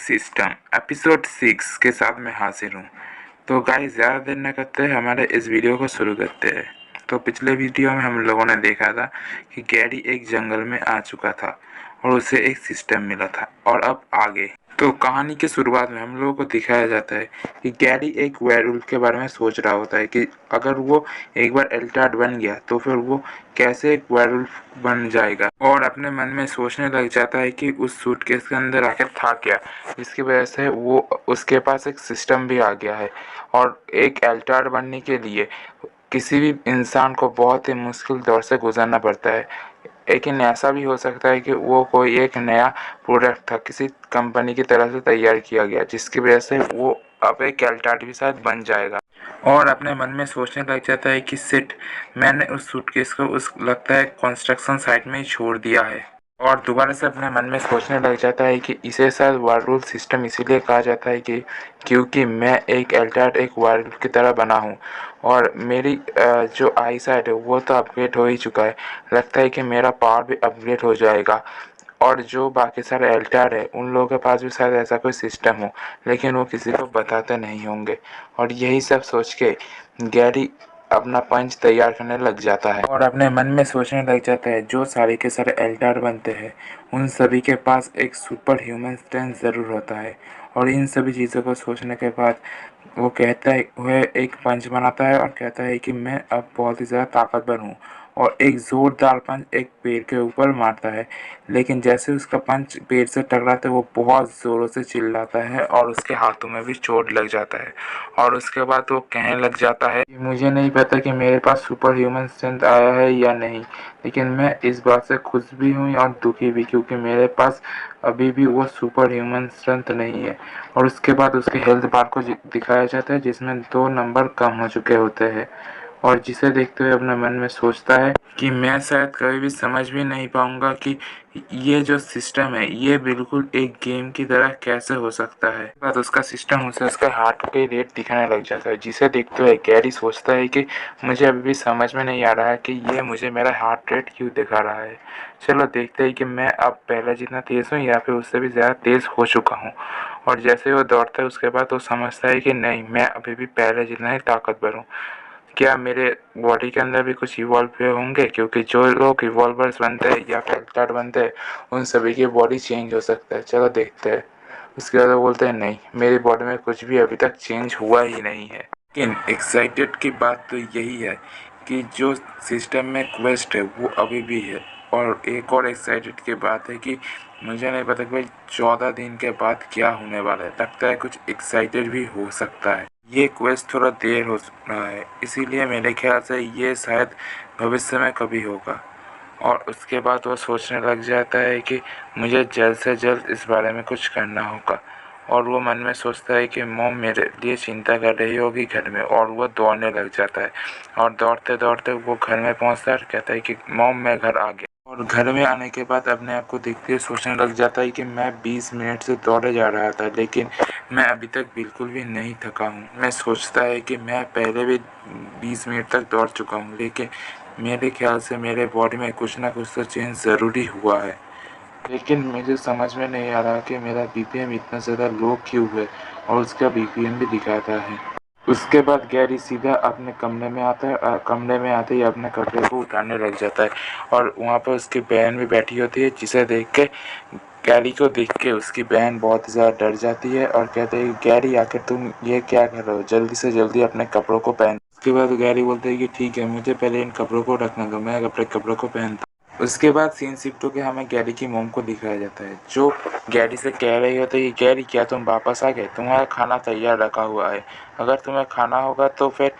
System episode 6 के साथ मैं हाजिर हूँ। तो गाइस ज़्यादा देर न करते हमारे इस वीडियो को शुरू करते हैं। तो पिछले वीडियो में हम लोगों ने देखा था कि गैरी एक जंगल में आ चुका था और उसे एक सिस्टम मिला था। और अब आगे तो कहानी की शुरुआत में हम लोगों को दिखाया जाता है कि गैरी एक वेयरवुल्फ के बारे में सोच रहा होता है कि अगर वो एक बार एल्टार्ड बन गया तो फिर वो कैसे एक वेयरवुल्फ बन जाएगा, और अपने मन में सोचने लग जाता है कि उस सूटकेस के अंदर आखिर था क्या, जिसकी वजह से वो उसके पास एक सिस्टम भी आ गया है। और एक एल्टार्ड बनने के लिए किसी भी इंसान को बहुत ही मुश्किल दौर से गुजरना पड़ता है, लेकिन ऐसा भी हो सकता है कि वो कोई एक नया प्रोडक्ट था, किसी कंपनी की तरफ से तैयार किया गया, जिसकी वजह से वो अब एक एल्टार्ड भी शायद बन जाएगा। और अपने मन में सोचने लग जाता है कि शिट, मैंने उस सूटकेस को उस लगता है कंस्ट्रक्शन साइट में ही छोड़ दिया है। और दोबारा से अपने मन में सोचने लग जाता है कि इसे शायद वारवुल्फ सिस्टम इसीलिए कहा जाता है कि क्योंकि मैं एक एल्टार्ड एक वारवुल्फ की तरह बना हूँ, और मेरी जो आई साइट है वो तो अपग्रेड हो ही चुका है। लगता है कि मेरा पावर भी अपग्रेड हो जाएगा, और जो बाकी सारे एल्टार है उन लोगों के पास भी शायद ऐसा कोई सिस्टम हो, लेकिन वो किसी को बताते नहीं होंगे। और यही सब सोच के गैरी अपना पंच तैयार करने लग जाता है और अपने मन में सोचने लग जाता है जो सारे के सारे एल्टार बनते हैं उन सभी के पास एक सुपर ह्यूमन स्ट्रेंथ ज़रूर होता है। और इन सभी चीज़ों को सोचने के बाद वो कहता है, वह एक पंच बनाता है और कहता है कि मैं अब बहुत ही ज़्यादा ताकतवर हूँ, और एक ज़ोरदार पंच एक पेड़ के ऊपर मारता है। लेकिन जैसे उसका पंच पेड़ से टकराता है वो बहुत ज़ोरों से चिल्लाता है और उसके हाथों में भी चोट लग जाता है। और उसके बाद वो कहने लग जाता है कि मुझे नहीं पता कि मेरे पास सुपर ह्यूमन स्ट्रेंथ आया है या नहीं, लेकिन मैं इस बात से खुश भी हूँ और दुखी भी, क्योंकि मेरे पास अभी भी वो सुपर ह्यूमन स्ट्रेंथ नहीं है। और उसके बाद उसके हेल्थ बार को दिखाया जाता है जिसमें 2 नंबर कम हो चुके होते हैं, और जिसे देखते हुए अपने मन में सोचता है कि मैं शायद कभी भी समझ भी नहीं पाऊंगा कि ये जो सिस्टम है ये बिल्कुल एक गेम की तरह कैसे हो सकता है। बाद उसका सिस्टम उसे उसका हार्ट के रेट दिखाने लग जाता है, जिसे देखते हुए गैरी सोचता है कि मुझे अभी भी समझ में नहीं आ रहा है कि ये मुझे मेरा हार्ट रेट क्यों दिखा रहा है। चलो देखते हैं कि मैं अब पहले जितना तेज़ हूँ या फिर उससे भी ज़्यादा तेज़ हो चुका हूँ। और जैसे वो दौड़ता है उसके बाद वो समझता है कि नहीं, मैं अभी भी पहले जितना ही ताकतवर हूँ। क्या मेरे बॉडी के अंदर भी कुछ इवॉल्व हुए होंगे, क्योंकि जो लोग इवॉल्वर्स बनते हैं या फिर एल्टार्ड बनते हैं उन सभी की बॉडी चेंज हो सकता है। चलो देखते हैं। उसके बाद वो बोलते हैं नहीं, मेरी बॉडी में कुछ भी अभी तक चेंज हुआ ही नहीं है। लेकिन एक्साइटेड की बात तो यही है कि जो सिस्टम में क्वेस्ट है वो अभी भी है। और एक और एक्साइटेड की बात है कि मुझे नहीं पता कि भाई 14 दिन के बाद क्या होने वाला है। लगता है कुछ एक्साइटेड भी हो सकता है। ये क्वेस्ट थोड़ा देर हो रहा है, इसीलिए मेरे ख्याल से ये शायद भविष्य में कभी होगा। और उसके बाद वो सोचने लग जाता है कि मुझे जल्द से जल्द इस बारे में कुछ करना होगा। और वो मन में सोचता है कि मॉम मेरे लिए चिंता कर रही होगी घर में, और वो दौड़ने लग जाता है। और दौड़ते दौड़ते वो घर में पहुंचता है और कहता है कि मॉम मैं घर आ गया। और घर में आने के बाद अपने आप को देखते हुए सोचने लग जाता है कि मैं 20 मिनट से दौड़े जा रहा था, लेकिन मैं अभी तक बिल्कुल भी नहीं थका हूँ। मैं सोचता है कि मैं पहले भी 20 मिनट तक दौड़ चुका हूँ, लेकिन मेरे ख्याल से मेरे बॉडी में कुछ ना कुछ तो चेंज ज़रूरी हुआ है। लेकिन मुझे समझ में नहीं आ रहा कि मेरा बीपीएम इतना ज़्यादा लो क्यों है, और उसका बीपीएम भी दिखाता है। उसके बाद गैरी सीधा अपने कमरे में आता है। कमरे में आते ही अपने कपड़े को उतारने लग जाता है, और वहाँ पर उसकी बहन भी बैठी होती है, जिसे देख के गैरी को देख के उसकी बहन बहुत ज़्यादा डर जाती है और कहते है गैरी आखिर तुम ये क्या कर रहे हो, जल्दी से जल्दी अपने कपड़ों को पहन। उसके बाद गैरी बोलते है कि ठीक है, मुझे पहले इन कपड़ों को रखने दो, मैं अपने कपड़ों को पहनता। उसके बाद सीन शिफ्ट होकर हमें गैरी की मोम को दिखाया जाता है, जो गैरी से कह रही होती है कि गैरी क्या तुम वापस आ गए, तुम्हारा खाना तैयार रखा हुआ है, अगर तुम्हें खाना होगा तो फिर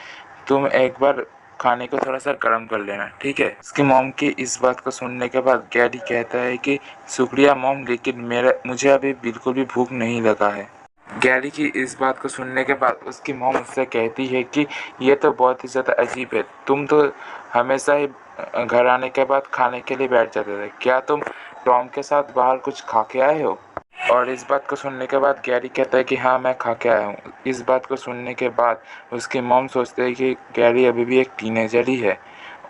तुम एक बार खाने को थोड़ा सा गर्म कर लेना, ठीक है। उसकी मोम की इस बात को सुनने के बाद गैरी कहता है कि शुक्रिया मोम, लेकिन मुझे अभी बिल्कुल भी भूख नहीं लगा है। गैरी की इस बात को सुनने के बाद उसकी मॉम उससे कहती है कि ये तो बहुत ही ज़्यादा अजीब है, तुम तो हमेशा ही घर आने के बाद खाने के लिए बैठ जाते थे, क्या तुम टॉम के साथ बाहर कुछ खा के आए हो। और इस बात को सुनने के बाद गैरी कहता है कि हाँ मैं खा के आया हूँ। इस बात को सुनने के बाद उसकी मॉम सोचते है कि गैरी अभी भी एक टीनेजर ही है,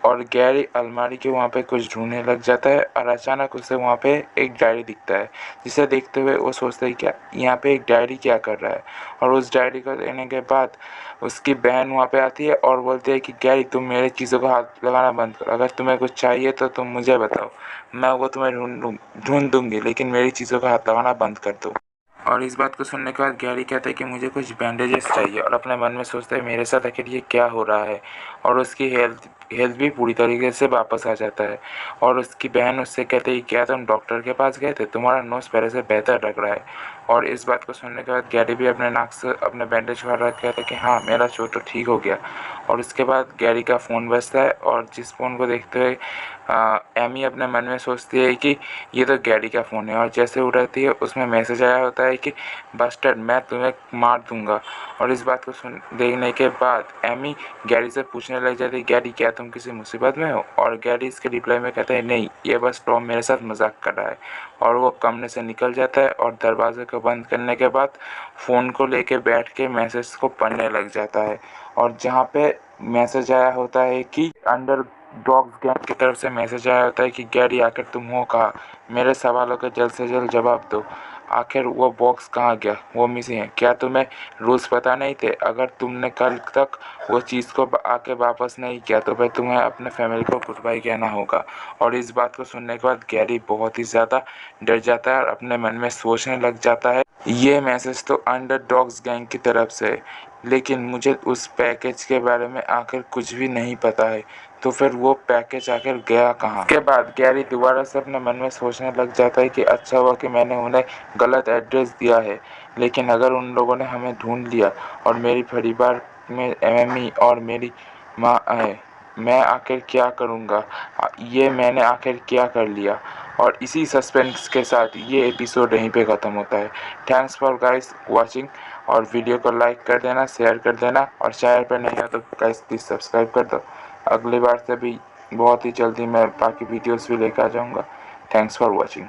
और गैरी अलमारी के वहाँ पे कुछ ढूंढने लग जाता है और अचानक उसे वहाँ पे एक डायरी दिखता है, जिसे देखते हुए वो सोचता है क्या यहाँ पे एक डायरी क्या कर रहा है। और उस डायरी को लेने के बाद उसकी बहन वहाँ पे आती है और बोलती है कि गैरी तुम मेरे चीज़ों को हाथ लगाना बंद करो, अगर तुम्हें कुछ चाहिए तो तुम मुझे बताओ, मैं वो तुम्हें ढूंढ दूंगी, लेकिन मेरी चीज़ों का हाथ लगाना बंद कर दो। और इस बात को सुनने के बाद गैरी कहता है कि मुझे कुछ बैंडेजेस चाहिए और अपने मन में सोचता है मेरे साथ आखिर ये क्या हो रहा है। और उसकी हेल्थ हेल्थ भी पूरी तरीके से वापस आ जाता है। और उसकी बहन उससे कहती है क्या तुम डॉक्टर के पास गए थे, तुम्हारा नोज़ पहले से बेहतर लग रहा है। और इस बात को सुनने के बाद गैरी भी अपने नाक से अपने बैंडेज फाड़ रहा कहता है कि हाँ मेरा चोट तो ठीक हो गया। और उसके बाद गैरी का फ़ोन बजता है और जिस फ़ोन को देखते हुए एमी अपने मन में सोचती है कि ये तो गैरी का फ़ोन है। और जैसे उठाती है उसमें मैसेज आया होता है कि बस्टर्ड मैं तुम्हें मार दूंगा। और इस बात को सुन देखने के बाद एमी गैरी से पूछने लग जाती है गैरी क्या तुम किसी मुसीबत में हो। और गैरी इसके रिप्लाई में कहता है नहीं ये बस टॉम मेरे साथ मजाक कर रहा है। और वो कमरे से निकल जाता है और दरवाजे को बंद करने के बाद फ़ोन को लेके बैठ के मैसेज को पढ़ने लग जाता है। और जहाँ पे मैसेज आया होता है कि अंडर डॉग्स गैंग की तरफ से मैसेज आया होता है कि गैरी आखिर तुम हो कहाँ, मेरे सवालों का जल्द से जल्द जवाब दो, आखिर वो बॉक्स कहाँ गया, वो मिसिंग है, क्या तुम्हें रूल्स पता नहीं थे, अगर तुमने कल तक वो चीज़ को आके वापस नहीं किया तो फिर तुम्हें अपने फैमिली को गुड बाय कहना होगा। और इस बात को सुनने के बाद गैरी बहुत ही ज़्यादा डर जाता है और अपने मन में सोचने लग जाता है ये मैसेज तो अंडर डॉग्स गैंग की तरफ से है, लेकिन मुझे उस पैकेज के बारे में आखिर कुछ भी नहीं पता है, तो फिर वो पैकेज आखिर गया कहाँ। के बाद गैरी दोबारा से अपने मन में सोचने लग जाता है कि अच्छा हुआ कि मैंने उन्हें गलत एड्रेस दिया है, लेकिन अगर उन लोगों ने हमें ढूंढ लिया और मेरी परिवार में एमी और मेरी माँ है, मैं आखिर क्या करूँगा, ये मैंने आखिर क्या कर लिया। और इसी सस्पेंस के साथ ये एपिसोड यहीं पे ख़त्म होता है। Thanks for guys watching. और वीडियो को लाइक कर देना, शेयर कर देना, और चैनल पर नहीं हो तो गाइस प्लीज़ सब्सक्राइब कर दो। अगली बार से भी बहुत ही जल्दी मैं बाकी वीडियोस भी लेकर आ जाऊँगा। Thanks for watching.